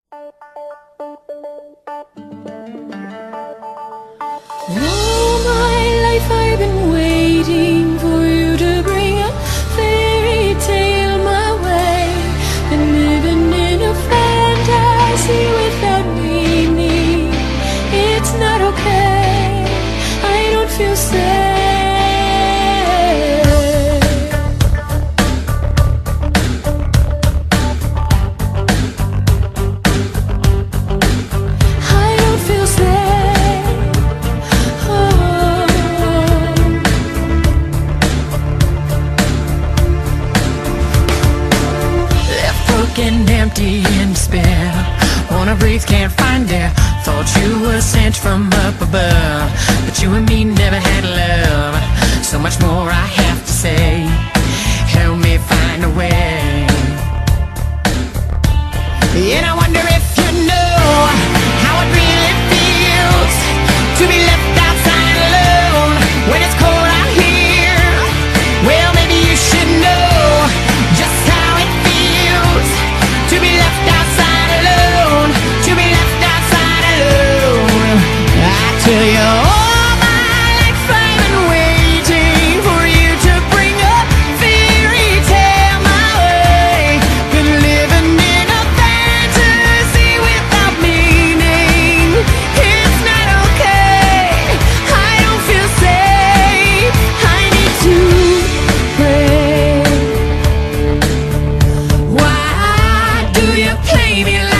All my life I've been waiting for you to bring a fairy tale my way. Been living in a fantasy without meaning. It's not okay, I don't feel safe. And empty in despair, wanna breathe, can't find air. Thought you were sent from up above, but you and me never had love. So much more I have to say, help me find a way. And I wonder if you know how it really feels to be left outside alone when it's cold out here. Well, maybe you should know just how it feels to be left outside alone, to be left outside alone. I tell you, all my life I've been waiting for you to bring a fairy tale my way. Been living in a fantasy without meaning. It's not okay, I don't feel safe, I need to pray. Why do you play me like